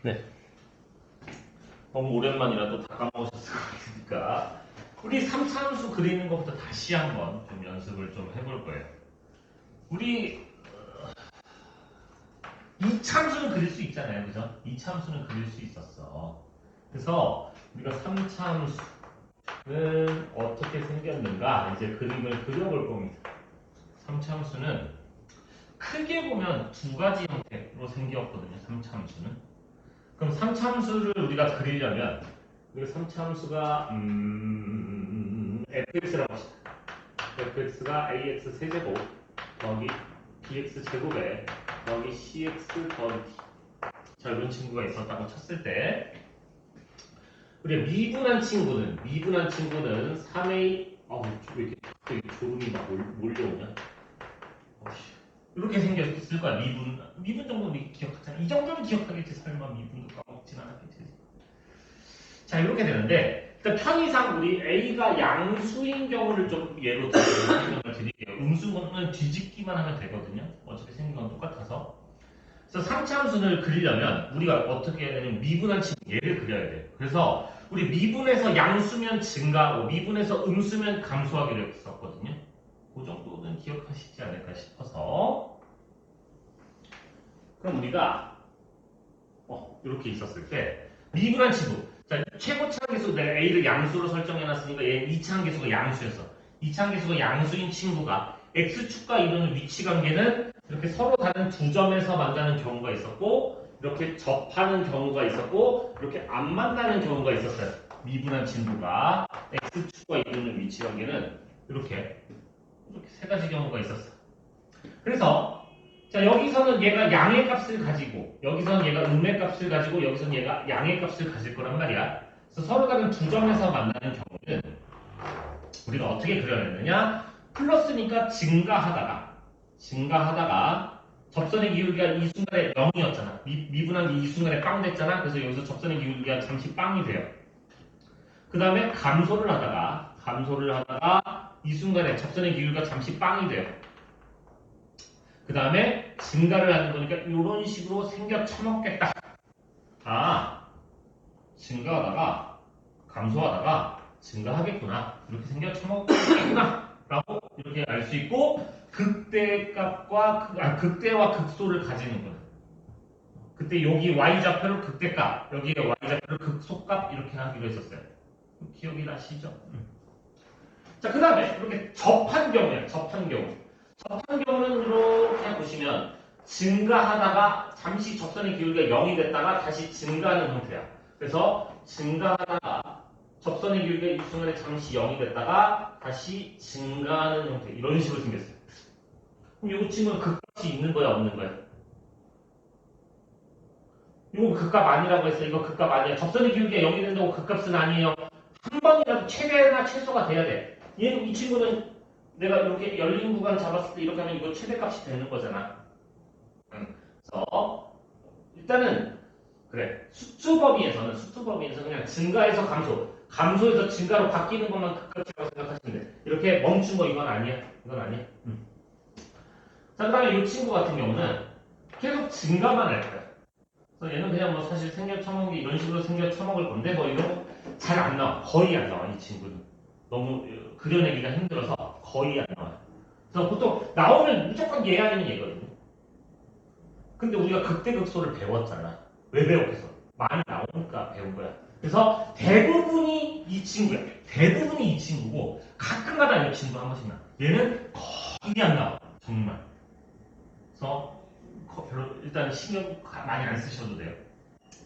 네. 너무 오랜만이라 또 다 까먹으셨을 것 같으니까 우리 3차 함수 그리는 것부터 다시 한번 좀 연습을 좀 해볼 거예요. 우리 2차 함수는 그릴 수 있잖아요. 그죠? 2차 함수는 그릴 수 있었어. 그래서 우리가 3차 함수는 어떻게 생겼는가 이제 그림을 그려볼 겁니다. 3차 함수는 크게 보면 두 가지 형태로 생겼거든요. 3차 함수는. 그럼 3차 함수를 우리가 그리려면 우리가 3차 함수가 fx라고 합시다. fx가 ax 세제곱 더하기 bx 제곱에 더하기 cx 더하기 t. 자, 이런 친구가 있었다고 쳤을 때 우리가 미분한 친구는 3a 왜 이렇게 갑자기 졸음이 막 몰려오냐? 이렇게 생겼을 거야. 미분 정도는 기억하잖아. 이 정도는 기억하겠지. 설마 미분도 까먹진 않았겠지. 자, 이렇게 되는데 일단 편의상 우리 a가 양수인 경우를 좀 예로 들어 설명을 드릴게요. 음수인 거는 뒤집기만 하면 되거든요. 어차피 생긴 건 똑같아서. 그래서 3차 함수를 그리려면 우리가 어떻게 해야 되냐면 미분한 친구 얘를 그려야 돼요. 그래서 우리 미분에서 양수면 증가하고 미분에서 음수면 감소하기로 했었거든요. 그 정도는 기억하시지 않을까 싶어서 그럼 우리가 이렇게 있었을 때 미분한 친구 자, 최고차항계수 내가 a를 양수로 설정해놨으니까 얘 2차항계수가 양수였어. 2차항계수가 양수인 친구가 x축과 이루는 위치관계는 이렇게 서로 다른 두 점에서 만나는 경우가 있었고 이렇게 접하는 경우가 있었고 이렇게 안 만나는 경우가 있었어요. 미분한 친구가 x축과 이루는 위치관계는 이렇게 세 가지 경우가 있었어. 그래서 자 여기서는 얘가 양의 값을 가지고 여기서는 얘가 음의 값을 가지고 여기서는 얘가 양의 값을 가질 거란 말이야. 그래서 서로 다른 두 점에서 만나는 경우는 우리가 어떻게 그려냈느냐? 플러스니까 증가하다가 접선의 기울기가 이 순간에 0이었잖아. 미분한 게 이 순간에 빵 됐잖아. 그래서 여기서 접선의 기울기가 잠시 빵이 돼요. 그 다음에 감소를 하다가 이 순간에 접선의 기울기가 잠시 빵이 돼요. 그 다음에 증가를 하는 거니까 이런 식으로 생겨 처먹겠다. 증가하다가 감소하다가 증가하겠구나. 이렇게 생겨 처먹겠구나. 라고 이렇게 알 수 있고 극대와 극소를 가지는 거예요. 그때 여기 y좌표를 극대값, 여기에 y좌표를 극소값 이렇게 하기로 했었어요. 기억이 나시죠? 자, 그 다음에 이렇게 접한 경우는 이렇게 보시면 증가하다가 잠시 접선의 기울기가 0이 됐다가 다시 증가하는 형태야. 그래서 증가하다가 접선의 기울기가 이 순간에 잠시 0이 됐다가 다시 증가하는 형태. 이런 식으로 생겼어요. 그럼 이 친구는 극값이 있는 거야, 없는 거야? 이거 극값 아니라고 했어. 이거 극값 아니야. 접선의 기울기가 0이 된다고 극값은 아니에요. 한 번이라도 최대나 최소가 돼야 돼. 이 친구는 내가 이렇게 열린 구간 잡았을 때 이렇게 하면 이거 최대값이 되는 거잖아. 그래서 일단은 그래 수투 범위에서는 그냥 증가해서 감소에서 증가로 바뀌는 것만 극값이라고 생각하시면 돼. 이렇게 멈춘 거 이건 아니야. 자, 그 다음에 이 친구 같은 경우는 계속 증가만 할 거야. 그래서 얘는 그냥 뭐 사실 생겨 처먹기 이런 식으로 생겨 처먹을 건데 뭐 이런 거 잘 안 나와. 거의 안 나와. 이 친구는 너무 그려내기가 힘들어서 거의 안 나와요. 그래서 보통 나오면 무조건 얘 아니면 얘거든요. 근데 우리가 극대극소를 배웠잖아. 왜 배웠겠어? 많이 나오니까 배운 거야. 그래서 대부분이 이 친구고 가끔가다 이 친구 한 번씩 나. 얘는 거의 안 나와. 정말. 그래서 별로 일단 신경 많이 안 쓰셔도 돼요.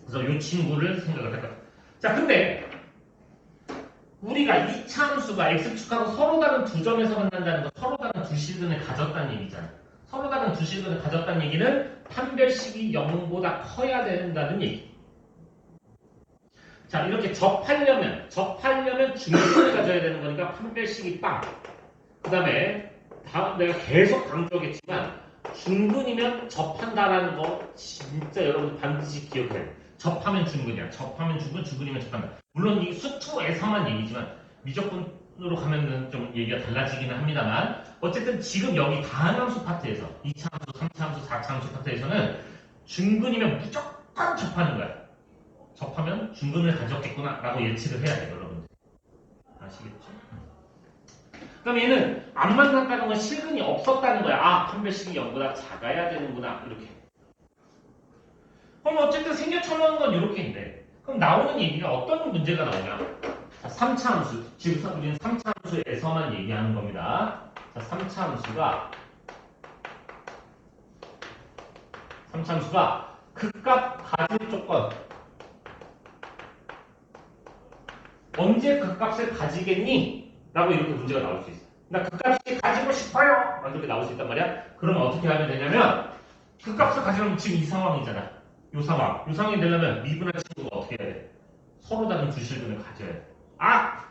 그래서 이 친구를 생각을 할 거야. 자, 근데 우리가 2차 함수가 x축하고 서로 다른 두 점에서 만난다는 건 서로 다른 두 실근을 가졌다는 얘기잖아. 서로 다른 두 실근을 가졌다는 얘기는 판별식이 0보다 커야 된다는 얘기. 자, 이렇게 접하려면 중심을 가져야 되는 거니까 판별식이 빵. 그 다음에 내가 계속 강조하겠지만 중근이면 접한다라는 거 진짜 여러분 반드시 기억해야 돼요. 접하면 중근이야. 중근이면 접한다. 물론 이 수투에서만 얘기지만 미적분으로 가면은 좀 얘기가 달라지기는 합니다만 어쨌든 지금 여기 다항함수 파트에서 2차 함수, 3차 함수, 4차 함수 파트에서는 중근이면 무조건 접하는 거야. 중근을 가졌겠구나 라고 예측을 해야 돼요, 여러분들. 아시겠죠? 그럼 얘는 안 만났다는 건 실근이 없었다는 거야. 아, 판별식이 0보다 작아야 되는구나. 이렇게. 그럼 어쨌든 생겨 처먹은 건 이렇게인데. 그럼 나오는 얘기가 어떤 문제가 나오냐? 자, 3차 함수. 지금 우리는 3차 함수에서만 얘기하는 겁니다. 자, 3차 함수가 극값 가질 조건. 언제 극값을 가지겠니? 라고 이렇게 문제가 나올 수 있어요. 나 극값이 가지고 싶어요! 이렇게 나올 수 있단 말이야. 그러면 어떻게 하면 되냐면 극값을 가지려면 지금 이 상황이잖아. 이 상황이 되려면 미분한 친구가 어떻게 해야 돼? 서로 다른 두 실근을 가져야 돼. 아!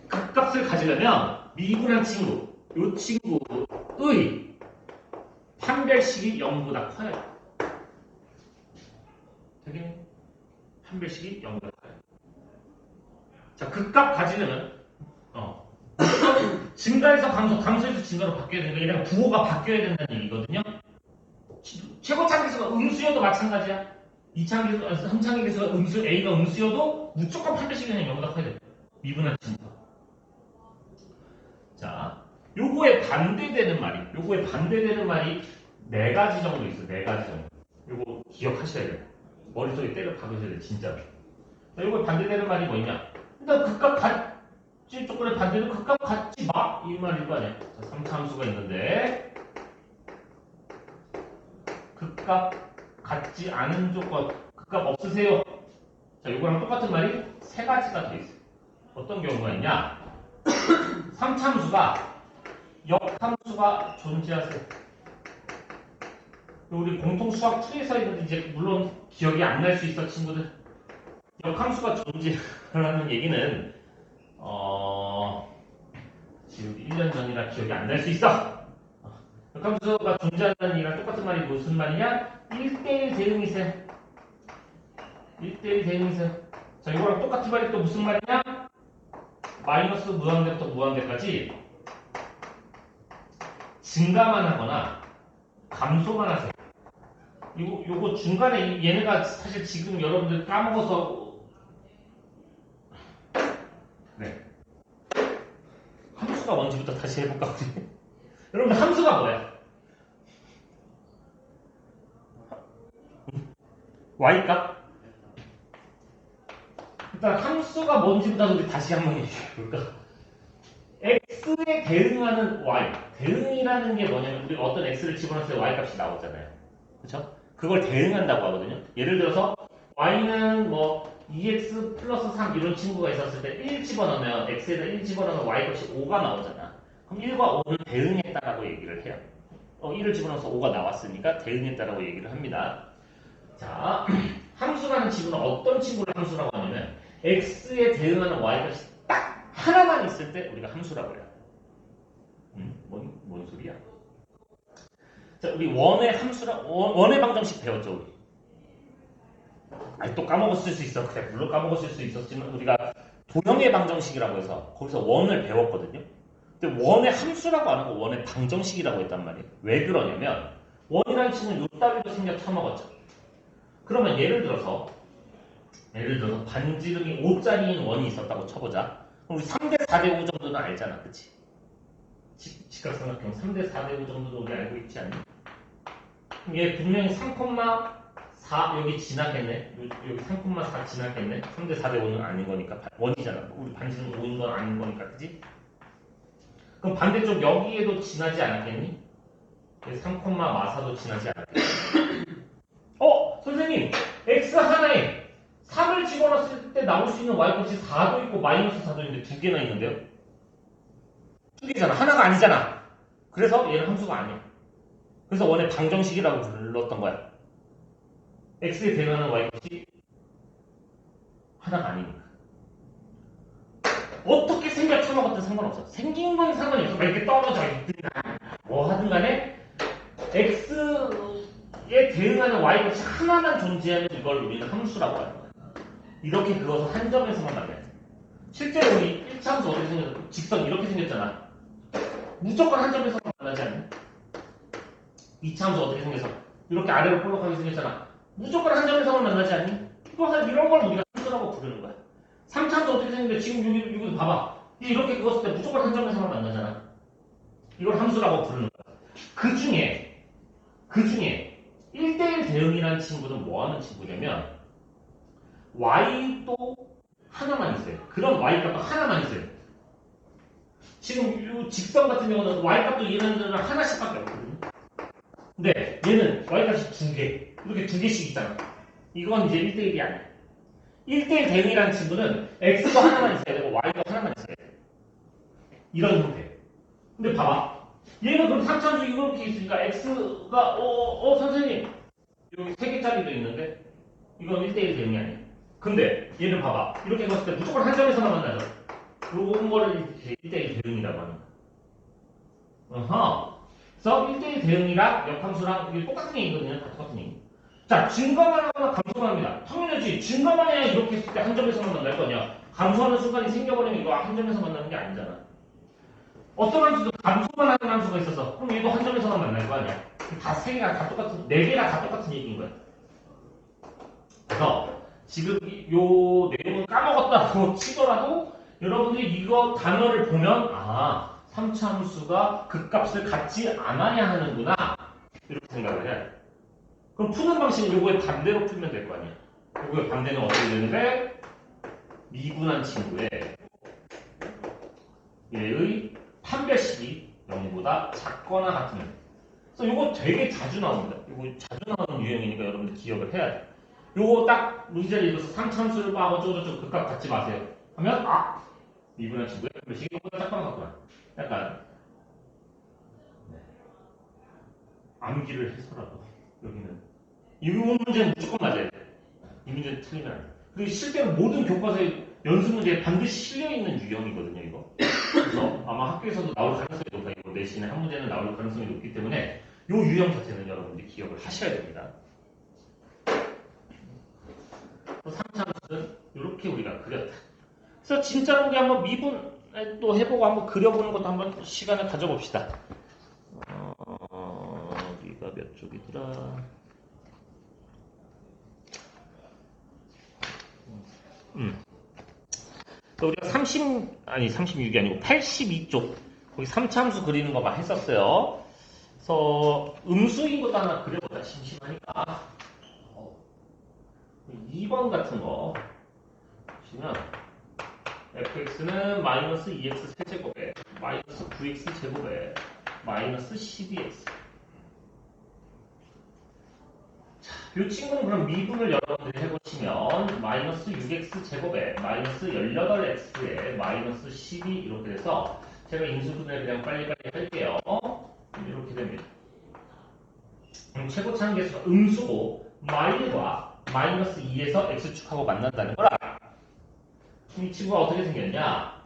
극값을 가지려면 미분한 친구, 이 친구의 판별식이 0보다 커야 돼. 되겠니? 판별식이 0보다 커야 돼. 자, 극값 가지려면 증가에서 감소에서 증가로 바뀌어야 되는 거예요. 부호가 바뀌어야 된다는 얘기거든요. 최고차계수가 음수여도 마찬가지야. 3차계수가 A가 음수여도 무조건 판별식이 그냥 0보다 커야 돼. 미분한 친구. 자, 요거에 반대되는 말이 네 가지 정도 있어. 네 가지 정도. 요거 기억하셔야 돼요. 머릿속에 때려 박으셔야 돼요. 진짜로. 자, 요거에 반대되는 말이 뭐냐? 일단 극값 가질 조건의 반대는 극값 갖지 마! 이 말일 거 아니야. 자, 3차 함수가 있는데 극값 갖지 않은 조건, 극값 없으세요. 자, 요거랑 똑같은 말이 세 가지가 더 있어요. 어떤 경우가 있냐? 3차 함수가 역함수가 존재하세요. 우리 공통 수학 2에서 있는데 이제 물론 기억이 안 날 수 있어, 친구들. 역함수가 존재하는 얘기는 지금 1년 전이라 기억이 안 날 수 있어. 역함수가 존재하는 얘기랑 똑같은 말이 무슨 말이냐? 1대1 대응이세요. 1대1 대응이세요. 자, 이거랑 똑같은 말이 또 무슨 말이냐? 마이너스 무한대부터 무한대까지 증가만 하거나 감소만 하세요. 요거 중간에 얘네가 사실 지금 여러분들 까먹어서 네. 함수가 뭔지부터 다시 해볼까 우리? 여러분 함수가 뭐야? y값? 일단 함수가 뭔지부터 우리 다시 한번 얘기해볼까? x에 대응하는 y. 대응이라는 게 뭐냐면 우리 어떤 x를 집어넣었을 때 y값이 나오잖아요. 그렇죠? 그걸 대응한다고 하거든요. 예를 들어서 y는 뭐 2x 플러스 3 이런 친구가 있었을 때 1 집어넣으면 x에다 1 집어넣으면 y값이 5가 나오잖아. 그럼 1과 5는 대응했다라고 얘기를 해요. 1을 집어넣어서 5가 나왔으니까 대응했다라고 얘기를 합니다. 자, 함수라는 친구는 어떤 친구를 함수라고 하냐면 x에 대응하는 y값이 딱 하나만 있을 때 우리가 함수라고 해요. 뭔 소리야? 자, 우리 원의 방정식 배웠죠, 우리? 아니, 또 까먹었을 수 있어. 그래, 물론 까먹었을 수 있었지만, 우리가 도형의 방정식이라고 해서, 거기서 원을 배웠거든요? 근데 원의 함수라고 안 하고 원의 방정식이라고 했단 말이에요. 왜 그러냐면, 원이라는 친구는 요 따위로 생겨 처먹었죠. 그러면 예를 들어서, 반지름이 5짜리인 원이 있었다고 쳐보자. 그럼 우리 3대 4대 5 정도는 알잖아, 그치? 직각삼각형 3대 4대 5 정도도 우리 알고 있지 않니? 그럼 얘 분명히 3,4 여기 지나겠네. 여기 3,4 지나겠네. 3대 4대 5는 아닌 거니까 원이잖아. 우리 반지름 5인 건 아닌 거니까, 그치? 그럼 반대쪽 여기에도 지나지 않았겠니? 3,4도 지나지 않았겠니? 선생님! x 하나에 3을 집어넣었을 때 나올 수 있는 y값이 4도 있고 마이너스 4도 있는데 두 개나 있는데요? 두 개잖아. 하나가 아니잖아. 그래서 얘는 함수가 아니야. 그래서 원의 방정식이라고 불렀던 거야. x에 대응하는 y값이 하나가 아니니까. 어떻게 생겨 처먹었든 상관없어. 생긴 건 상관이 없어. 이렇게 떨어져 있든 뭐 하든 간에 x에 대응하는 y값이 하나만 존재하는 이걸 우리는 함수라고 하는 거야. 이렇게 그것을 한 점에서만 만나야 돼. 실제로 우리 1차 함수 어떻게 생겼어? 직선 이렇게 생겼잖아. 무조건 한 점에서만 만나지 않니? 2차 함수 어떻게 생겼어? 이렇게 아래로 볼록하게 생겼잖아. 무조건 한 점에서만 만나지 않니? 이런 걸 우리가 함수라고 부르는 거야. 3차함수 어떻게 생겼는데 지금 여기 봐봐. 이렇게 그었을 때 무조건 한 점에서만 만나잖아. 이걸 함수라고 부르는 거야. 그 중에 1대1 대응이라는 친구는 뭐 하는 친구냐면 y도 하나만 있어요. 그런 y 값도 하나만 있어요. 지금 이 직선 같은 경우는 y 값도 얘네들은 하나씩밖에 없거든요. 근데 얘는 y 값이 두 개. 이렇게 두 개씩 있잖아. 이건 이제 1대1이 아니야. 1대1 대응이라는 친구는 x도 하나만 있어야 되고 y도 하나만 있어야 돼. 이런 형태. 근데 봐봐. 얘는 그럼 3차함수 이렇게 있으니까 x가 선생님 여기 3개짜리도 있는데 이건 1대1 대응이 아니야. 근데 얘는 봐봐. 이렇게 봤을 때 무조건 한 점에서만 만나죠. 요런 거를 1대1 대응이라고 하는 거야. 그래서 1대1 대응이랑 역함수랑 이게 똑같은 얘기거든요. 다 똑같은 얘기. 자, 증가만 하거나 감소만 합니다. 당연하지. 증가만 해야 이렇게 했을 때 한 점에서만 만날 거 아니야. 감소하는 순간이 생겨버리면 이거 한 점에서 만나는 게 아니잖아. 어떤 함수도 감소만 하는 함수가 있어서 그럼 얘도 한 점에서만 만날 거 아니야. 다 세 개가 다 똑같은, 네 개가 다 똑같은 얘기인 거야. 그래서 지금 요 내용을 까먹었다고 치더라도 여러분들이 이거 단어를 보면 3차 함수가 극값을 갖지 않아야 하는구나 이렇게 생각을 해야 돼. 그럼 푸는 방식은 요거에 반대로 풀면 될 거 아니야. 요거의 반대는 어떻게 되는데 미분한 친구에 얘의 판별식이 0보다 작거나 같으면. 그래서 요거 되게 자주 나옵니다. 요거 자주 나오는 유형이니까 여러분들 기억을 해야 돼. 요거 딱 문제를 읽어서 3차함수를 막 어쩌고저쩌고 극값 갖지 마세요. 하면 미분한 친구에 판별식이 0보다 작거나 같구나. 약간 암기를 해서라도 여기는 이 문제는 무조건 맞아야 돼. 이 문제는 틀리면 안 돼. 그리고 실제로 모든 교과서에 연습 문제에 반드시 실려있는 유형이거든요, 이거. 그래서 아마 학교에서도 나올 가능성이 높아요. 이거 내신에 한 문제는 나올 가능성이 높기 때문에 이 유형 자체는 여러분들이 기억을 하셔야 됩니다. 3차함수는 이렇게 우리가 그렸다. 그래서 진짜로 우리 한번 미분도 해보고 한번 그려보는 것도 한번 시간을 가져봅시다. 여기가 몇 쪽이더라? 우리가 36이 아니고 82쪽 거기 3차함수 그리는 거만 했었어요. 그래서 음수인 것도 하나 그려보자. 심심하니까 2번 같은 거 보시면 fx는 마이너스 2x 세제곱에 마이너스 9x 제곱에 마이너스 12x. 이 친구는 그럼 미분을 여러분들이 해보시면 마이너스 6x 제곱에 마이너스 18x에 마이너스 12 이렇게 돼서 제가 인수분해 그냥 빨리빨리 할게요. 이렇게 됩니다. 그럼 최고차항 계수가 음수고 마일과 마이너스 2에서 x축하고 만난다는 거라. 이 친구가 어떻게 생겼냐?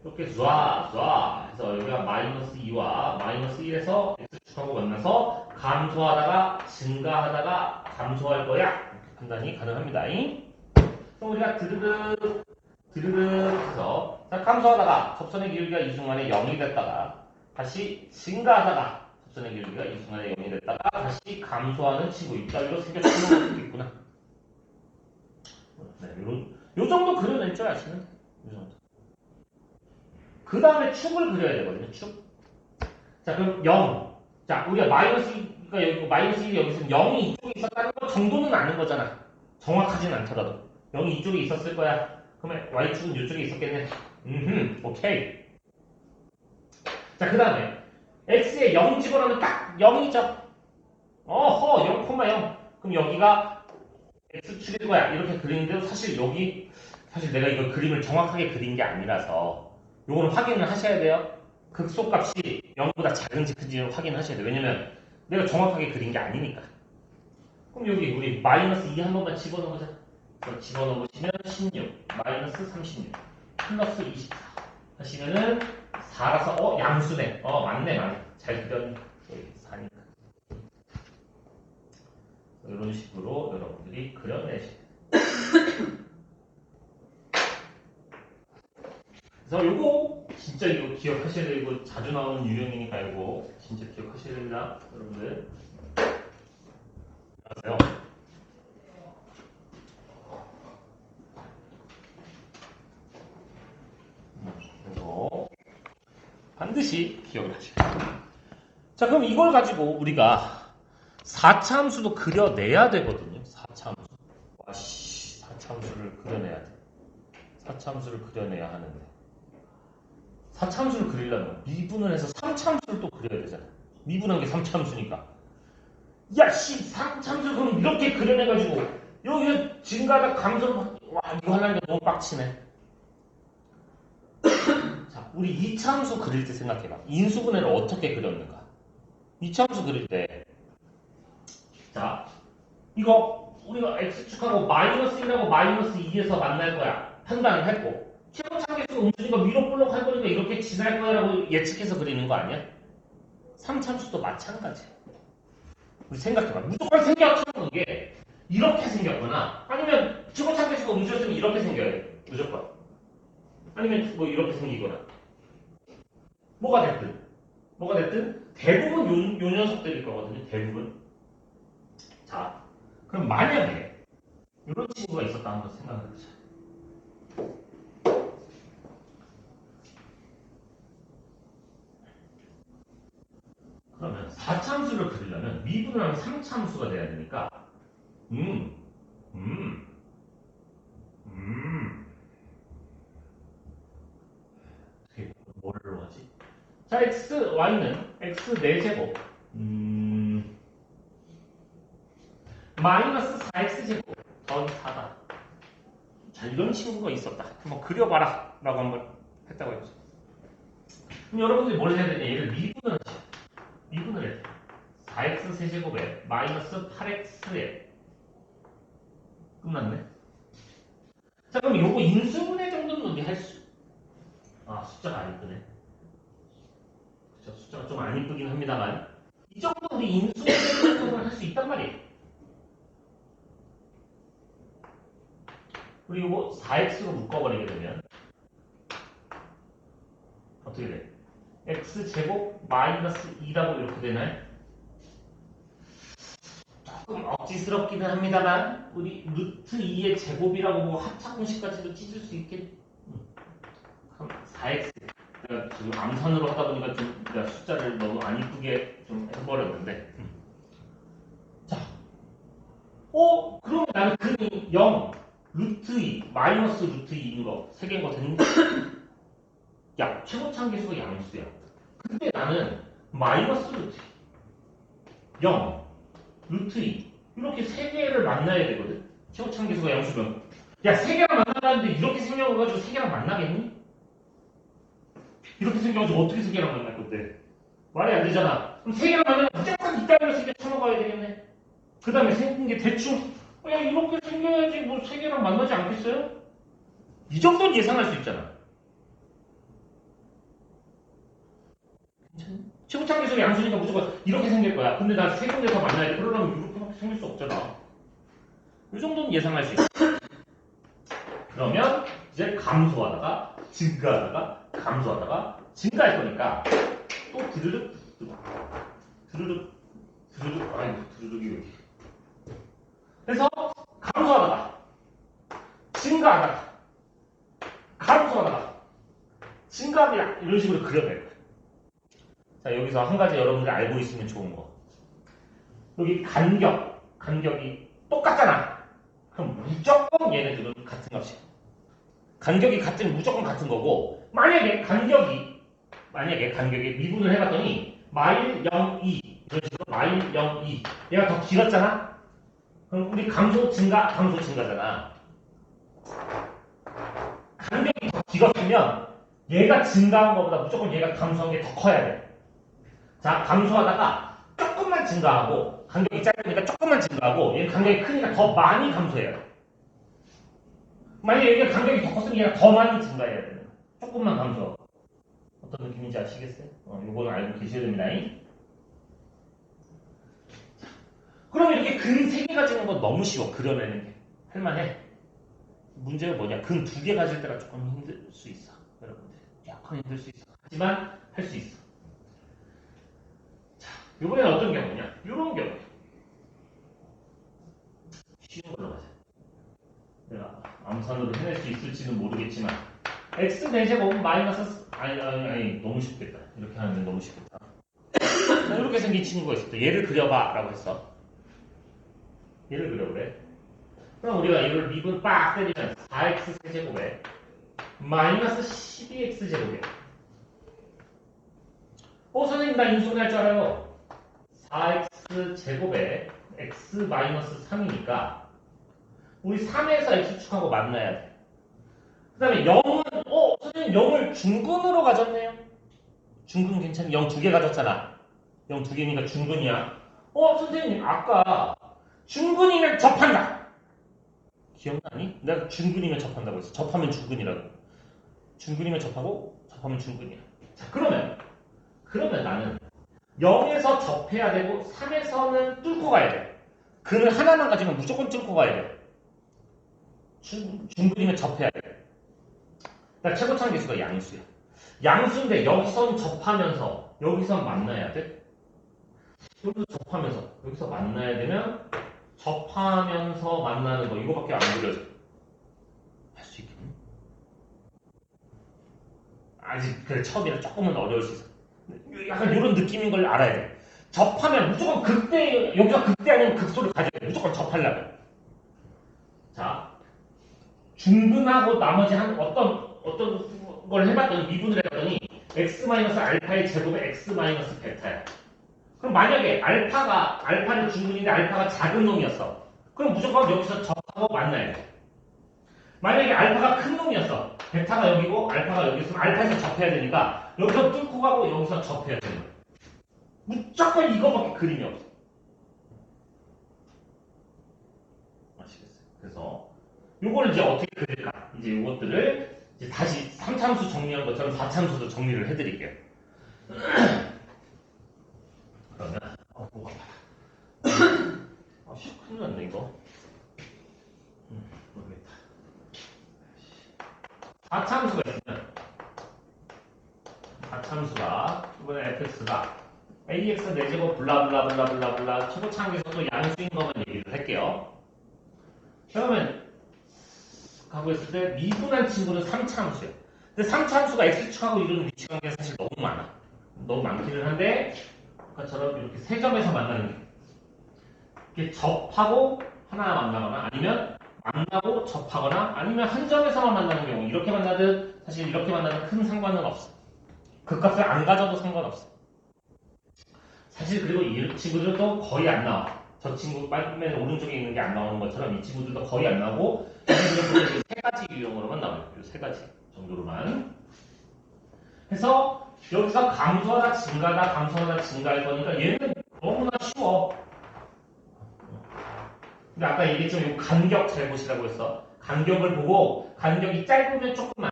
이렇게 해서 여기가 마이너스 2와 마이너스 1에서 x축하고 만나서 감소하다가 증가하다가 감소할 거야. 이렇게 판단이 가능합니다. 그럼 우리가 드르륵 해서 감소하다가 접선의 기울기가 이 순간에 0이 됐다가 다시 증가하다가 접선의 기울기가 이 순간에 0이 됐다가 다시 감소하는 친구 이따위로 생겨지는 것도 있구나. 네, 요 정도 그려낼 줄 아시는? 요 정도. 그 다음에 축을 그려야 되거든요. 축. 자, 그럼 0. 자, 우리가 마이너스 2가 여기 있고 마이너스 1이 여기 있으면 0이 이쪽에 있었다는 거 정도는 아는 거잖아. 정확하진 않더라도. 0이 이쪽에 있었을 거야. 그러면 y축은 이쪽에 있었겠네. 오케이. 자, 그 다음에 x에 0 집어넣으면 딱 0이죠. 0,0. 그럼 여기가 x축일 거야. 이렇게 그리는데도 사실 내가 이거 그림을 정확하게 그린 게 아니라서 요거는 확인을 하셔야 돼요. 극소값이 0보다 작은지 큰지를 확인하셔야 돼요. 왜냐면 내가 정확하게 그린 게 아니니까. 그럼 여기 우리 마이너스 2 한 번만 집어넣어보자. 집어넣으시면 16, 마이너스 36, 플러스 24 하시면은 4라서 양수네. 맞네. 잘 그렸네. 여기 4니까. 이런 식으로 여러분들이 그려내시면 그래서 요거 진짜 이거 기억하셔야 돼요. 이거 자주 나오는 유형이니까 이거 진짜 기억하셔야 됩니다. 여러분들. 안녕하세요. 반드시 기억을 하셔야 자, 그럼 이걸 가지고 우리가 4차 함수도 그려내야 되거든요. 4차 함수. 와씨, 4차 함수를 그려내야 돼. 4차 함수를 그려내야 하는데. 4차 함수를 그리려면 미분을 해서 3차 함수를 또 그려야 되잖아. 미분한 게 3차 함수니까. 야, 씨, 3차 함수를 그럼 이렇게 그려내가지고, 여기서 증가하다 감소를 와, 이거 하려니까 너무 빡치네. 자, 우리 2차 함수 그릴 때 생각해봐. 인수분해를 어떻게 그렸는가? 2차 함수 그릴 때, 자, 이거 우리가 x축하고 마이너스 1하고 마이너스 2에서 만날 거야. 판단을 했고, 최고차계수 음수니까 위로 볼록 할 거니까 이렇게 지날 거야 라고 예측해서 그리는 거 아니야? 3차 함수도 마찬가지야. 우리 생각해봐. 무조건 생겨쳐는 게 이렇게 생겼거나 아니면 최고차계수가 음수였으면 이렇게 생겨야 돼. 무조건. 아니면 뭐 이렇게 생기거나. 뭐가 됐든 대부분 요 녀석들일 거거든요. 대부분. 자, 그럼 만약에 이런 친구가 있었다 한번 생각해 보자. 그러면 4차 함수를 그리려면 미분을 하면 3차 함수가 돼야 되니까 어떻게 뭐로 하지? 자, y는 x 4제곱 마이너스 4x제곱 더하기 4다. 자, 이런 친구가 있었다. 한번 그려봐라 라고 한번 했다고 했죠. 그럼 여러분들이 뭘 해야 되냐? 얘를 미분을 하죠. 미분을 해야 돼. 4x 세제곱에 마이너스 8x에 끝났네. 자, 그럼 요거 인수분해 정도는 우리 할 수. 아, 숫자가 안 이쁘네. 그쵸, 숫자가 좀 안 이쁘긴 합니다만 이 정도 우리 인수분해 정도는 할 수 있단 말이에요. 그리고 4x로 묶어버리게 되면 어떻게 돼? x제곱 마이너스 2라고 이렇게 되나요? 조금 억지스럽기는 합니다만 우리 루트 2의 제곱이라고 뭐 합차공식까지도 찢을 수 있겠. 4x 내가 지금 암산으로 하다 보니까 좀 내가 숫자를 너무 안 이쁘게 좀 해버렸는데 자, 그러면 나는 근이 0 루트 2 마이너스 루트 2인 거 3개인 거 됐는데 야, 최고차함계수가 양수야. 근데 나는 마이너스 루트 0 루트 2 이렇게 3개를 만나야 되거든. 최고차함계수가 양수면 야, 3개랑 만나는데 이렇게 생겨가지고 3개랑 만나겠니? 이렇게 생겨가지고 어떻게 3개랑 만날 건데? 말이 안 되잖아. 그럼 3개랑 만나면 무조건 이따위로 3개 쳐먹어야 되겠네. 그 다음에 생긴 게 대충 야, 이렇게 생겨야지 뭐 3개랑 만나지 않겠어요? 이 정도는 예상할 수 있잖아. 최고차함계수가 양수니까 무조건 이렇게 생길 거야. 근데 나 3군데서 만나야 돼. 그러려면 이렇게 생길 수 없잖아. 이 정도는 예상할 수 있어. 그러면 이제 감소하다가 증가하다가 감소하다가 증가할 거니까 또 드르륵 아이고 드르륵이 왜 이렇게 그래서 감소하다가 증가하다가 감소하다가 증가하다가 이런 식으로 그려낼 거예요. 자, 여기서 한 가지 여러분들이 알고 있으면 좋은 거 여기 간격이 똑같잖아. 그럼 무조건 얘네들은 같은 값이야. 간격이 같으면 무조건 같은 거고 만약에 간격이 미분을 해봤더니 마일 0, 2 이런 식으로 마일 0, 2 얘가 더 길었잖아. 그럼 우리 감소 증가잖아. 간격이 더 길었으면 얘가 증가한 것보다 무조건 얘가 감소한 게 더 커야 돼. 자, 감소하다가 조금만 증가하고 간격이 짧으니까 조금만 증가하고 얘는 간격이 크니까 더 많이 감소해야 돼. 만약에 얘가 간격이 더 컸으면 얘가 더 많이 증가해야 되는 거야. 조금만 감소. 어떤 느낌인지 아시겠어요? 요거는 알고 계셔야 됩니다. 그럼 이렇게 근 3개 가지는 건 너무 쉬워. 그려내는 게. 할만해. 문제가 뭐냐? 근 2개 가질 때가 조금 힘들 수 있어. 여러분들. 약간 힘들 수 있어. 하지만 할 수 있어. 자, 이번에는 어떤 경우냐? 이런 경우. 쉬운 걸로 가자. 내가 암산으로 해낼 수 있을지는 모르겠지만 x 4제곱 마이너스 아니 너무 쉽겠다. 이렇게 하면 너무 쉽겠다. 자, 이렇게 생긴 친구가 있었다. 얘를 그려봐 라고 했어. 얘를 그려보래. 그럼 우리가 이걸 미분 빡 때리면 4x 세제곱에 마이너스 12x제곱이야. 선생님 나 인수분해할 줄 알아요. 4x제곱에 x 마이너스 3이니까 우리 3에서 x축하고 만나야 돼. 그 다음에 0은 선생님 0을 중근으로 가졌네요. 중근 괜찮니? 0 2개 가졌잖아. 0 2개니까 중근이야. 선생님 아까 중근이면 접한다. 기억나니? 내가 중근이면 접한다고 했어. 접하면 중근이라고. 중근이면 접하고 접하면 중근이야. 자 그러면 나는 0에서 접해야 되고 3에서는 뚫고 가야 돼. 근을 하나만 가지면 무조건 뚫고 가야 돼. 중근이면 접해야 돼. 그러니까 최고차항 계수가 양수야. 양수인데 여기선 접하면서 여기선 만나야 돼. 여기서 접하면서 여기서 만나야 되면 접하면서 만나는 거 이거밖에 안 그려져. 할 수 있겠니? 아직 그래 처음이라 조금은 어려울 수 있어. 약간 이런 느낌인 걸 알아야 돼. 접하면 무조건 극대, 여기가 극대 아니면 극소를 가져야 돼. 무조건 접하려면. 자, 중근하고 나머지 한 어떤 걸 해봤더니 미분을 해봤더니 x-알파의 제곱에 x-베타야. 그럼 만약에 알파는 중근인데 알파가 작은 놈이었어. 그럼 무조건 여기서 접하고 만나야 돼. 만약에 알파가 큰 놈이었어. 베타가 여기고 알파가 여기 있으면 알파에서 접해야 되니까 여기서 뚫고 가고 여기서 접해야 되는 거야. 무조건 이거밖에 그림이 없어. 아시겠어요? 그래서 요거를 이제 어떻게 그릴까? 이제 요것들을 이제 다시 3참수 정리한 것처럼 4참수도 정리를 해드릴게요. 그러면 뭐가 큰일 났네 이거. 모르겠다. 4참수가 있으면 4참수가 이번에 fx가 ax 4제곱 블라블라블라블라블라 최고차항에서도 양수인 것만 얘기를 할게요. 그러면 하고 있을 때 미분한 친구는 3차함수예요. 근데 3차함수가 x축하고 이루는 위치관계가 사실 너무 많아. 너무 많기는 한데 아까처럼 이렇게 세 점에서 만나는 게 이렇게 접하고 하나 만나거나 아니면 만나고 접하거나 아니면 한 점에서만 만나는 경우 이렇게 만나든 사실 이렇게 만나든 큰 상관은 없어. 그 값을 안 가져도 상관없어. 사실 그리고 이 친구들도 거의 안 나와. 저 친구 맨 오른쪽에 있는 게 안 나오는 것처럼 이 친구들도 거의 안 나오고 이 세 가지 유형으로만 나와요. 이 세 가지 정도로만. 해서 여기서 감소하다 증가하다 감소하다 증가할 거니까 얘는 너무나 쉬워. 근데 아까 얘기했지만 이 간격 잘 보시라고 했어. 간격을 보고 간격이 짧으면 조금만,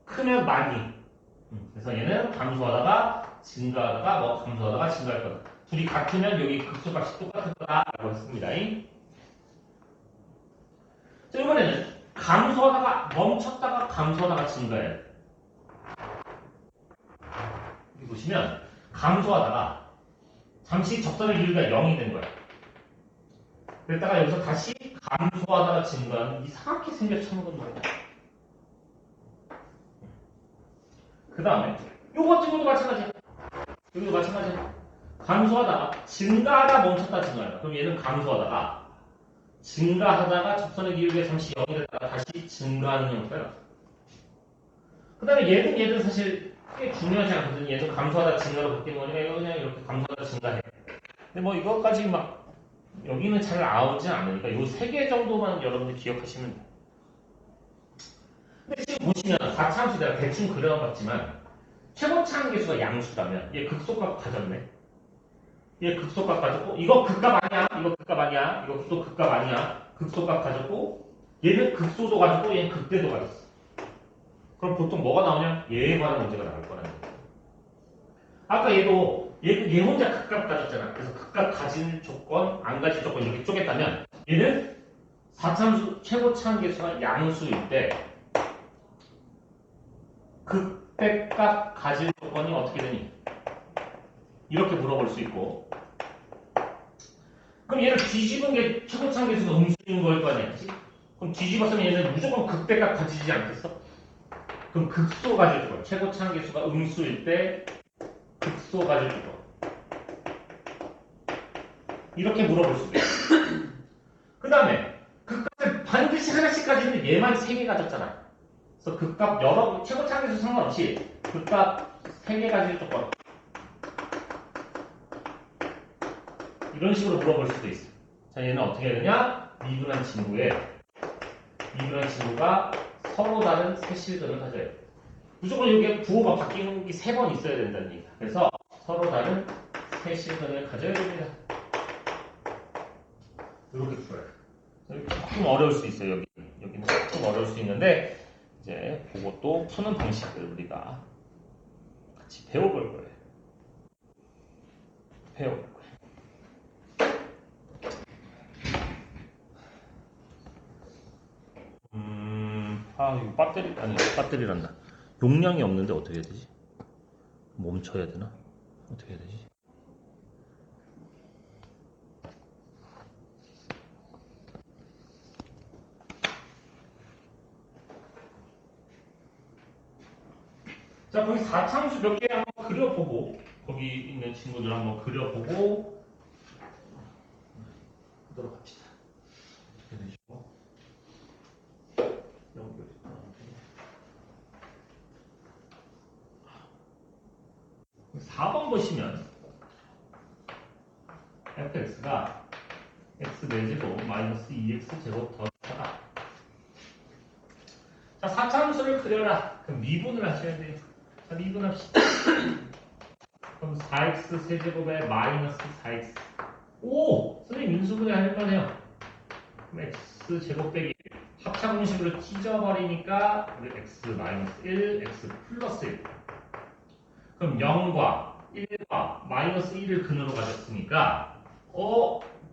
크면 많이. 그래서 얘는 감소하다가 증가하다가 감소하다가 증가할 거다. 둘이 같으면 여기 극소값이 똑같을 거다라고 했습니다. 자, 이번에는 감소하다가 멈췄다가 감소하다가 증가해요. 여기 보시면 감소하다가 잠시 적선의 길이가 0이 된 거야. 그랬다가 여기서 다시 감소하다가 증가하는 이상하게 생겨쳐먹은 거야. 그 다음에 요거 같은 것도 마찬가지야. 여기도 마찬가지야. 감소하다가 증가하다 멈췄다 증가하다. 그럼 얘는 감소하다가 증가하다가 접선의 기울기가 잠시 0이 됐다가 다시 증가하는 형태가 나와. 그 다음에 얘는 사실 꽤 중요하지 않거든. 얘는 감소하다 증가로 바뀌는 거니까 이거 그냥 이렇게 감소하다 증가해. 근데 뭐 이것까지 막 여기는 잘 나오지 않으니까 이 세 개 정도만 여러분들 기억하시면 돼요. 근데 지금 보시면 4차함수 내가 대충 그려봤지만 최고차항 계수가 양수라면 얘 극소값 가졌네. 얘 극소값 가졌고 이거 극값 아니야. 이거 극값 아니야. 이거 또 극값 아니야. 극소값 가졌고 얘는 극소도 가졌고 얘는 극대도 가졌어. 그럼 보통 뭐가 나오냐? 얘에 관한 문제가 나올 거라는 거야. 아까 얘 혼자 극값 가졌잖아. 그래서 극값 가진 조건, 안 가진 조건 이렇게 쪼갰다면 얘는 4참수 최고차항 계수가 양수일 때 극대값 가질 조건이 어떻게 되니? 이렇게 물어볼 수 있고 그럼 얘를 뒤집은 게 최고차항 계수가 음수인 걸 거 아니야? 그치? 그럼 뒤집었으면 얘는 무조건 극대값 가지지 않겠어? 그럼 극소 가질 거. 최고 차항계수가 음수일 때 극소 가질 거. 이렇게 물어볼 수도 있어. 그 다음에 극값을 반드시 하나씩 가지면 얘만 3개 가졌잖아. 그래서 극값 최고 차항계수 상관없이 극값 3개 가질 조건. 이런 식으로 물어볼 수도 있어. 자, 얘는 어떻게 해야 되냐? 미분한 친구가 서로 다른 세 실근을 가져야 돼. 무조건 여기에 부호가 바뀌는 게 3번 있어야 된다는 얘기야. 그래서 서로 다른 세 실근을 가져야 됩니다. 이렇게 풀어요. 조금 어려울 수 있어요. 여기는 조금 어려울 수 있는데 이제 그것도 푸는 방식을 우리가 같이 배워볼 거예요. 이거 배터리란다. 용량이 없는데 어떻게 해야 되지? 멈춰야 되나? 어떻게 해야 되지? 자, 거기 4차함수 몇 개 한번 그려보고, 거기 있는 친구들 한번 그려보고, 하도록 합시다. 어떻게 되시고, 연결이 4번 보시면, fx가 x 4제곱 마이너스 2x 제곱 더 4다. 자, 4차함수를 그려라. 그럼 미분을 하셔야 돼요. 자, 미분합시다. 그럼 4x 세제곱에 마이너스 4x. 오! 선생님 인수분해 할만해요. 그럼 x 제곱 빼기 합차 공식으로 찢어버리니까 우리 x 마이너스 1, x 플러스 1. 그럼 0과 1과 마이너스 1을 근으로 가졌으니까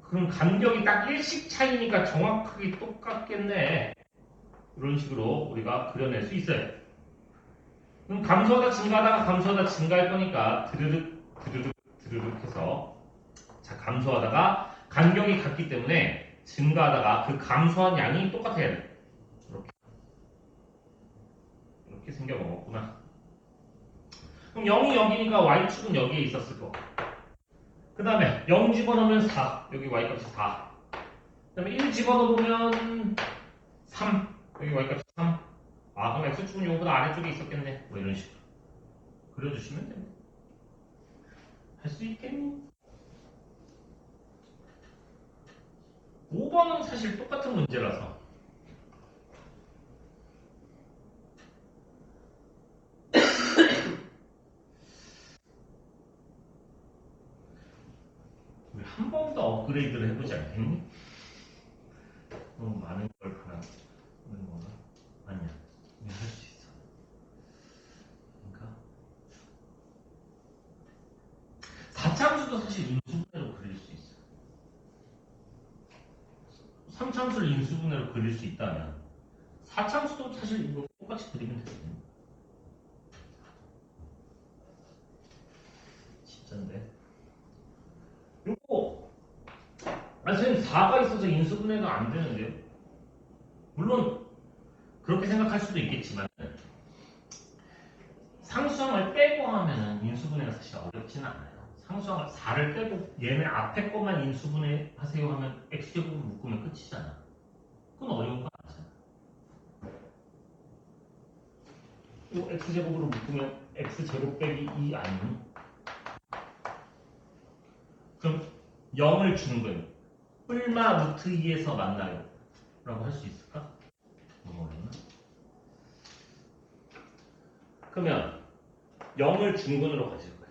그럼 간격이 딱 1씩 차이니까 정확하게 똑같겠네. 이런 식으로 우리가 그려낼 수 있어요. 그럼 감소하다 증가하다가 감소하다 증가할 거니까 드르륵 해서 자, 감소하다가 간격이 같기 때문에 증가하다가 그 감소한 양이 똑같아야 돼. 이렇게 생겨 먹었구나. 그럼 0이 여기니까 y축은 여기에 있었을 거. 그 다음에 0 집어넣으면 4. 여기 y값이 4. 그 다음에 1 집어넣으면 3. 여기 y값이 3. 그럼 x축은 요거보다 아래쪽에 있었겠네. 뭐 이런 식으로 그려주시면 됩니다. 할 수 있겠니? 5번은 사실 똑같은 문제라서 우리 한 번 더 업그레이드를 해보지 않겠니? 너무 많은 걸 바라는 건가? 아니야. 우리 할 수 있어. 그러니까 4차함수도 사실 인수분해로 그릴 수 있어. 3차함수를 인수분해로 그릴 수 있다면 4차함수도 사실 이거 똑같이 그리면 되거든요. 진짠데. 요거 선생님 4가 있어서 인수분해가 안 되는데요. 물론 그렇게 생각할 수도 있겠지만 상수항을 빼고 하면은 인수분해가 사실 어렵지는 않아요. 상수항을 4를 빼고 얘네 앞에 것만 인수분해 하세요 하면 x제곱을 묶으면 끝이잖아. 그건 어려운 거 아니잖아. 또 x제곱으로 묶으면 x제곱 빼기 2 아니니? 그럼 0을 중근 뿔마 루트 2에서 만나요 라고 할 수 있을까? 너무 어렵나? 그러면 0을 중근으로 가질 거야.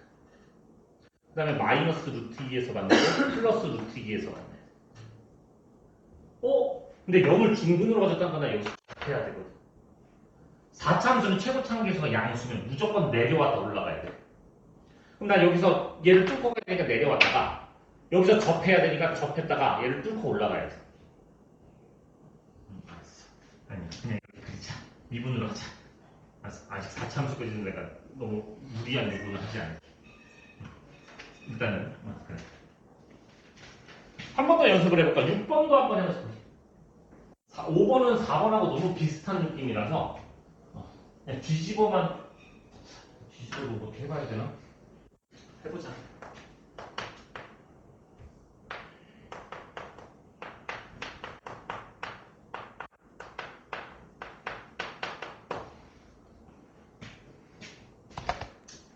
그 다음에 마이너스 루트 2에서 만나고 플러스 루트 2에서 만나요. 근데 0을 중근으로 가졌다는 건 여기서 해야 되거든. 4차함수는 최고 차항계수가 양수면 무조건 내려왔다 올라가야 돼. 그럼 나 여기서 얘를 뚫고 가야 되니까 내려왔다가 여기서 접해야 되니까 접했다가 얘를 뚫고 올라가야 돼. 알았어. 아니 그냥 이렇게 그리자. 미분으로 하자. 아직 4차함수까지는 내가 너무 무리한 요구는 하지 않을게. 일단은 그래. 한 번 더 연습을 해볼까? 6번도 한번 해보자. 5번은 4번하고 너무 비슷한 느낌이라서 그냥 뒤집어도 어떻게 해봐야 되나? 해보자.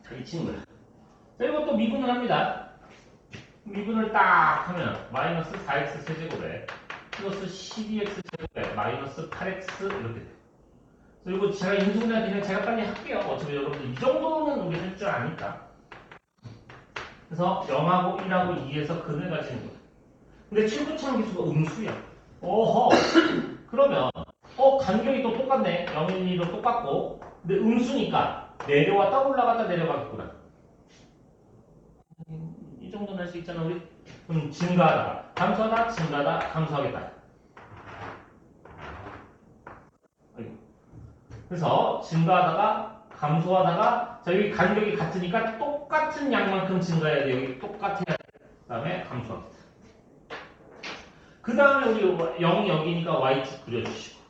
자, 이 친구야. 자, 이것도 미분을 합니다. 미분을 딱 하면 마이너스 4x 세제곱에 플러스 12x 제곱에 마이너스 8x 이렇게 돼요. 그리고 제가 인수분해 그냥 제가 빨리 할게요. 어차피 여러분들 이 정도는 우리 할 줄 아니까. 그래서 0하고 1하고 2에서 근을 가지는 거야. 근데 최고차항기수가 음수야. 어허. 그러면 간격이 또 똑같네. 0, 1, 2로 똑같고. 근데 음수니까 내려왔다 올라갔다 내려가겠구나. 이 정도는 할 수 있잖아 우리. 그럼 증가하다가 감소하다 증가하다 감소하겠다. 그래서 증가하다가 감소하다가 자 여기 간격이 같으니까 똑같은 양만큼 증가해야 돼. 여기 똑같아야 돼. 그 다음에 감소하겠다. 그 다음에 우리 0이 여기니까 y축 그려주시고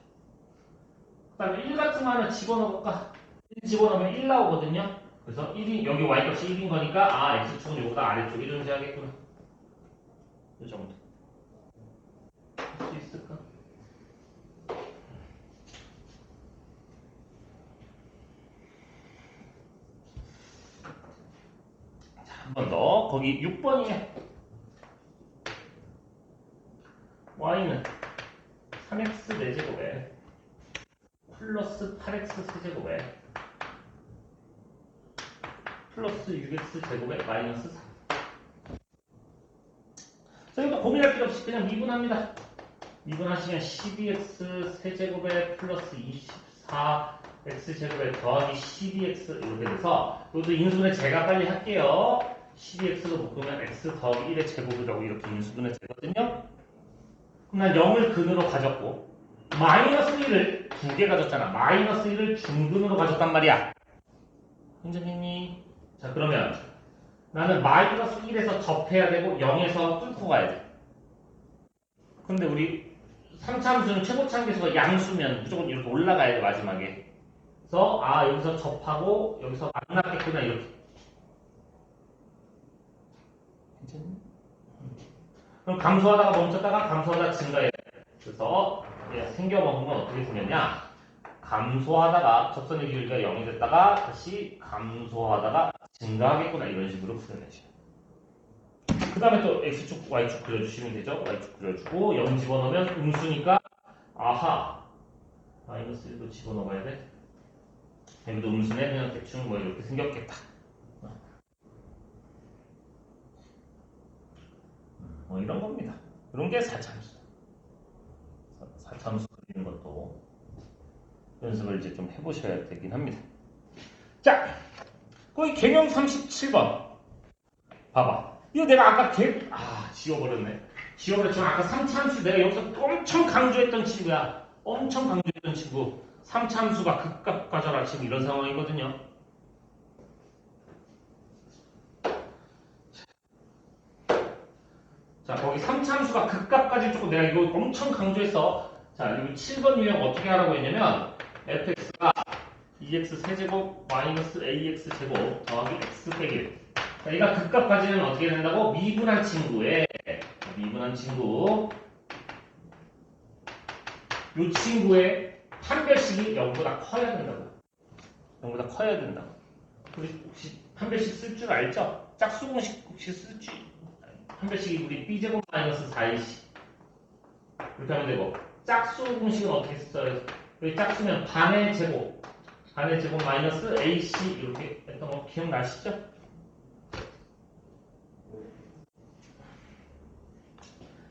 그 다음에 1 같은 거 하나 집어넣을까? 1 집어넣으면 1 나오거든요. 그래서 1이 여기 y값이 1인 거니까 x축은 요거다 아래쪽 이런 식 하겠구나. 이 정도 할 수 있을까? 자, 한 번 더. 거기 6번이에요. y는 3x 4제곱에 플러스 8x 세제곱에 플러스 6x 제곱에 마이너스 4. 자, 이거 고민할 필요 없이 그냥 미분합니다. 미분하시면 12x 세제곱에 플러스 24x 제곱에 더하기 12x 이렇게 돼서 이것도 인수분해 제가 빨리 할게요. 12x로 묶으면 x 더하기 1의 제곱이라고 이렇게 인수분해 되거든요. 그럼 난 0을 근으로 가졌고 마이너스 1을 두 개 가졌잖아. 마이너스 1을 중근으로 가졌단 말이야. 선생님이 자 그러면 나는 마이너스 1에서 접해야 되고 0에서 뚫고 가야 돼. 근데 우리 3차 함수는 최고차 함수가 양수면 무조건 이렇게 올라가야 돼 마지막에. 그래서 여기서 접하고 여기서 만났겠구나 이렇게. 괜찮니? 그럼 감소하다가 멈췄다가 감소하다가 증가해야 돼. 그래서 생겨먹은 건 어떻게 생겼냐? 감소하다가 접선의 길이가 0이 됐다가 다시 감소하다가 증가하겠구나 이런 식으로 풀어내죠. 그 다음에 또 x축, y축 그려주시면 되죠. y축 그려주고 0 집어넣으면 음수니까 아하 마이너스 1도 집어넣어야 돼. 여기도 음수네. 그냥 대충 뭐 이렇게 생겼겠다. 뭐 이런 겁니다. 이런 게 4차함수. 4차함수 그리는 것도 연습을 이제 좀 해보셔야 되긴 합니다. 자, 거기 개명 37번. 봐봐. 이거 내가 아까 지워버렸네. 지워버렸지만 아까 3차함수 내가 여기서 엄청 강조했던 친구야. 엄청 강조했던 친구. 3차함수가 극값 가져라 지금 이런 상황이거든요. 자, 거기 3차함수가 극값까지 조금 내가 이거 엄청 강조했어. 자, 여기 7번 유형 어떻게 하라고 했냐면 fx가 2x 세제곱 마이너스 ax 제곱 더하기 x 빼기 1. 자, 얘가 극값까지는 어떻게 된다고? 미분한 친구에 미분한 친구 이 친구의 판별식이 0보다 커야 된다고. 0보다 커야 된다고. 우리 혹시 판별식 쓸 줄 알죠? 짝수공식 혹시 쓸 줄 판별식이 우리 b제곱 마이너스 4ac 이렇게 하면 되고 짝수 공식은 어떻게 써요? 여기 짝수면 반의 제곱 마이너스 ac 이렇게 했던 거 기억나시죠?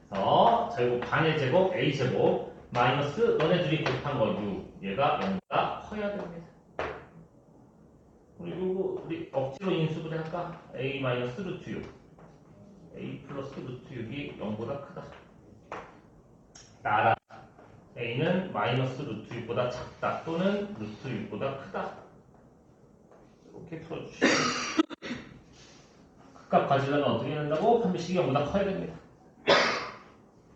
자, 이거 반의 제곱 a 제곱 마이너스 너네 둘이 곱한 거 6 얘가 0보다 커야 됩니다. 우리 억지로 인수분해 할까? a 마이너스 루트 6 a 플러스 루트 6이 0보다 크다. 따라 a는 마이너스 루트 6보다 작다 또는 루트 6보다 크다. 이렇게 풀어주시면 극값 가지려면 어떻게 된다고? 판별식이 0보다 커야 됩니다.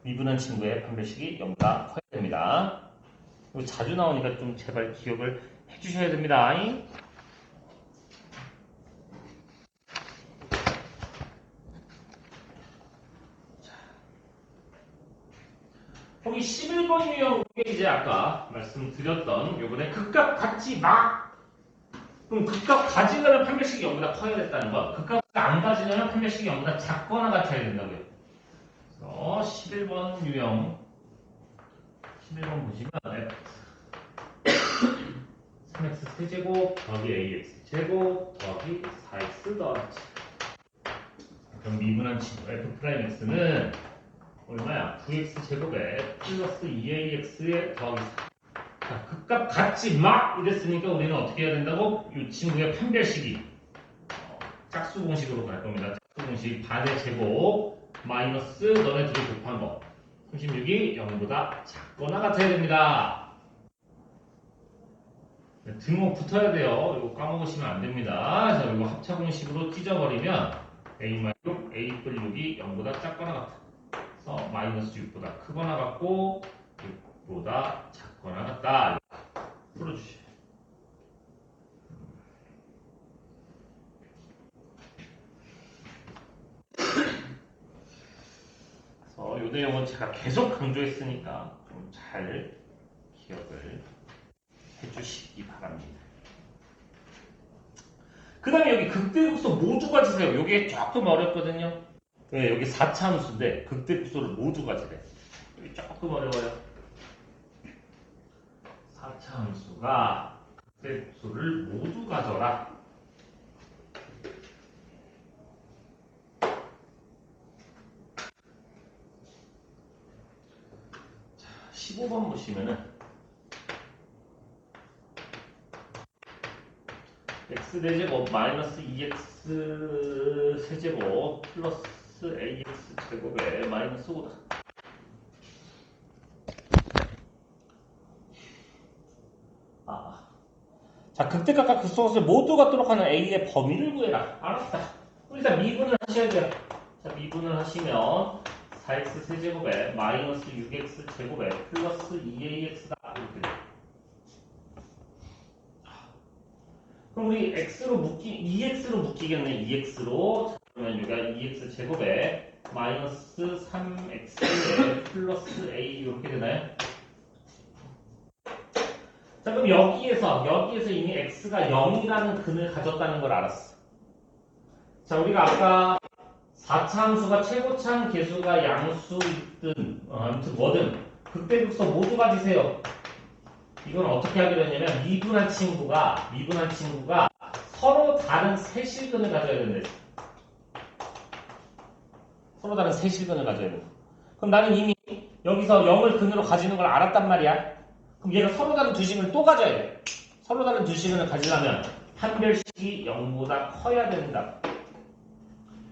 미분한 친구의 판별식이 0보다 커야 됩니다. 이거 자주 나오니까 좀 제발 기억을 해주셔야 됩니다. 여기 11번 유형, 이게 이제 아까 말씀드렸던 요번에 극값 같지 마! 그럼 극값 가지려면 판별식이 0보다 커야 됐다는 거. 극값 안 가지려면 판별식이 0보다 작거나 같아야 된다고요. 그래서 11번 유형 11번 보시면 f 3x 세제곱 더하기 ax 제곱 더하기 4x 더하기 그럼 미분한 친구 f'x는 얼마야? 9x 제곱에 플러스 2ax에 더하기 4. 자, 극값 같지 마! 이랬으니까 우리는 어떻게 해야 된다고? 이 친구의 판별식이 짝수 공식으로 갈 겁니다. 짝수 공식 반의 제곱 마이너스 너네들이 곱한 거 36이 0보다 작거나 같아야 됩니다. 등호 붙어야 돼요. 이거 까먹으시면 안 됩니다. 자, 이거 합차 공식으로 찢어버리면 a-6, a-6이 0보다 작거나 같아. 그래서 마이너스 6보다 크거나 같고 6보다 작거나 같다. 풀어주세요. 그래서 이 내용은 제가 계속 강조했으니까 좀 잘 기억을 해주시기 바랍니다. 그 다음에 여기 극대극소 모두 가지세요. 이게 조금 어렵거든요. 네, 여기 4차 함수인데 극대극소를 모두 가지래. 여기 조금 어려워요. 4차 함수가 극대극소를 모두 가져라. 15번 보시면은 x 대제곱 마이너스 2x 세제곱 플러스 ax 제곱에 마이너스 5다. 자, 극대값과 극소값을 모두 갖도록 하는 a의 범위를 구해라. 알았다. 일단 미분을 하셔야 돼요. 자, 미분을 하시면 4x 세제곱에 마이너스 6x 제곱에 플러스 2ax다. 이렇게 돼요. 그럼 우리 x로 2x로 묶이겠네. 2x로. 그러면 여기가 2x 제곱에 마이너스 3x에 플러스 a 이렇게 되나요? 자, 그럼 여기에서 이미 x가 0이라는 근을 가졌다는 걸 알았어. 자, 우리가 아까 4차 함수가 최고차항 계수가 양수든 아무튼 뭐든 극대극소 모두 가지세요. 이건 어떻게 하기로 했냐면 미분한 친구가 서로 다른 세실근을 가져야 된대. 서로 다른 세실근을 가져야 된다. 그럼 나는 이미 여기서 0을 근으로 가지는 걸 알았단 말이야. 그럼 얘가 서로 다른 두 식을 또 가져야 돼. 서로 다른 두 식을 가지려면 판별식이 0보다 커야 된다.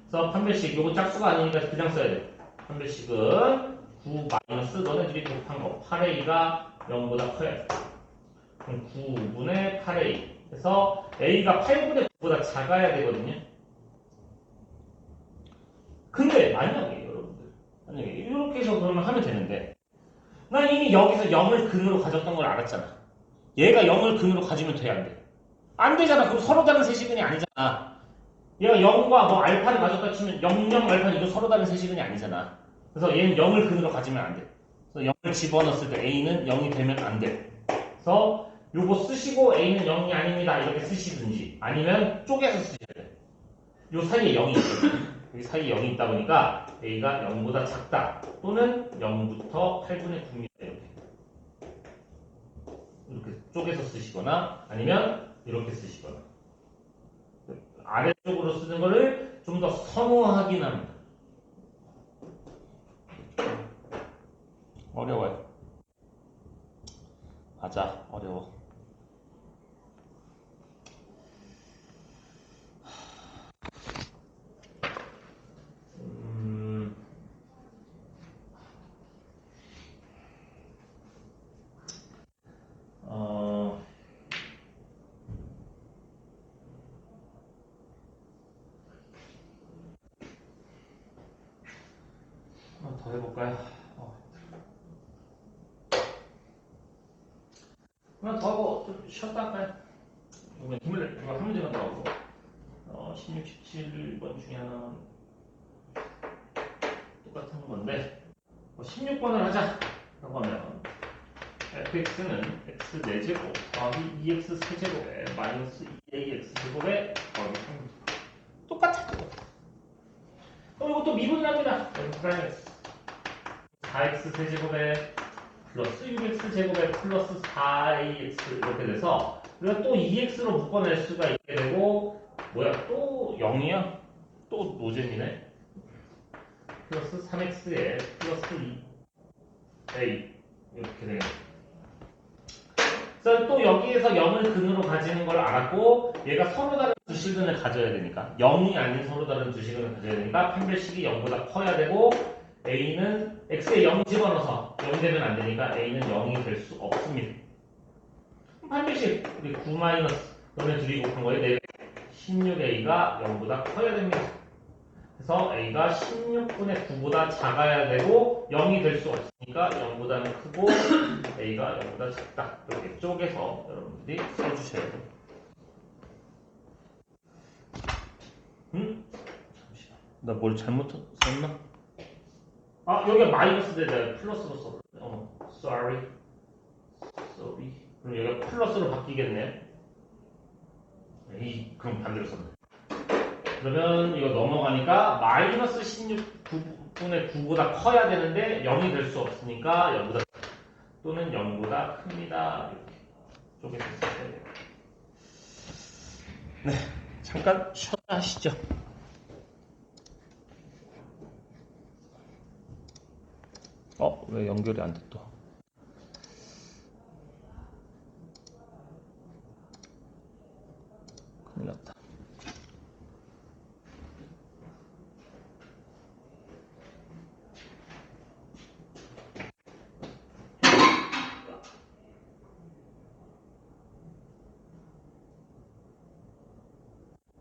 그래서 판별식, 요거 짝수가 아니니까 그냥 써야 돼. 판별식은 9 마이너스 너네들이 곱한 거 8a가 0보다 커야 돼. 그럼 9분의 8a. 그래서 a가 8분의 9보다 작아야 되거든요. 근데 만약에 여러분들 이렇게 해서 그러면 하면 되는데 난 이미 여기서 0을 근으로 가졌던 걸 알았잖아. 얘가 0을 근으로 가지면 돼, 안 돼? 안 되잖아. 그럼 서로 다른 세시근이 아니잖아. 얘가 0과 뭐 알파를 가졌다 치면 0, 0, 알파 이거 서로 다른 세시근이 아니잖아. 그래서 얘는 0을 근으로 가지면 안 돼. 그래서 0을 집어넣었을 때 a는 0이 되면 안 돼. 그래서 요거 쓰시고 a는 0이 아닙니다. 이렇게 쓰시든지 아니면 쪼개서 쓰셔야 돼. 요 사이에 0이 있거든요. 여기 사이에 0이 있다 보니까 a가 0보다 작다. 또는 0부터 8분의 9입니다. 이렇게 쪼개서 쓰시거나 아니면 이렇게 쓰시거나 아래쪽으로 쓰는 거를 좀 더 선호하긴 합니다. 어려워요. 맞아, 어려워. 더 해볼까요? 하나 더 하고 좀 쉬었다 할까요? 이거 힘을 이거 한 문제만 더 하고 16, 17번 중에 하나는 똑같은 건데 16번을 하자 라고 하면 fx는 x 4제곱 더하기 2x 세제곱에 마이너스 2ax 제곱에 더하기 3 똑같아. 그럼 이것도 미분을 합니다. 4x 세제곱에 플러스 6x 제곱에 플러스 4ax 이렇게 돼서 우리가 또 2x로 묶어낼 수가 있게 되고 뭐야 또 0이야? 또 노잼이네. 플러스 3x에 플러스 2a 이렇게 되겠네. 그래서 또 여기에서 0을 근으로 가지는 걸 알았고 얘가 서로 다른 두 식은을 가져야 되니까 0이 아닌 서로 다른 두 식은을 가져야 되니까 판별식이 0보다 커야 되고 a는 x에 0 집어넣어서 0 되면 안 되니까 a는 0이 될 수 없습니다. 판별식 우리 9 마이너스 너네 둘이 곱한 거에 16a가 0보다 커야 됩니다. 그래서 a가 16분의 9보다 작아야 되고 0이 될 수 없으니까 0보다는 크고 a가 0보다 작다. 이렇게 쪼개서 여러분들이 써주셔야 돼요. 잠시만. 나 뭘 잘못 썼나? 아 여기가 마이너스 되자 플러스로 썼네. sorry. 그럼 여기가 플러스로 바뀌겠네요. 그럼 반대로 썼네. 그러면 이거 넘어가니까 마이너스 16분의 9보다 커야 되는데 0이 될 수 없으니까 0보다 또는 0보다 큽니다. 이렇게 쪼개서 써야 돼요. 네, 잠깐 쉬었다 하시죠. 왜 연결이 안 돼 또? 큰일 났다.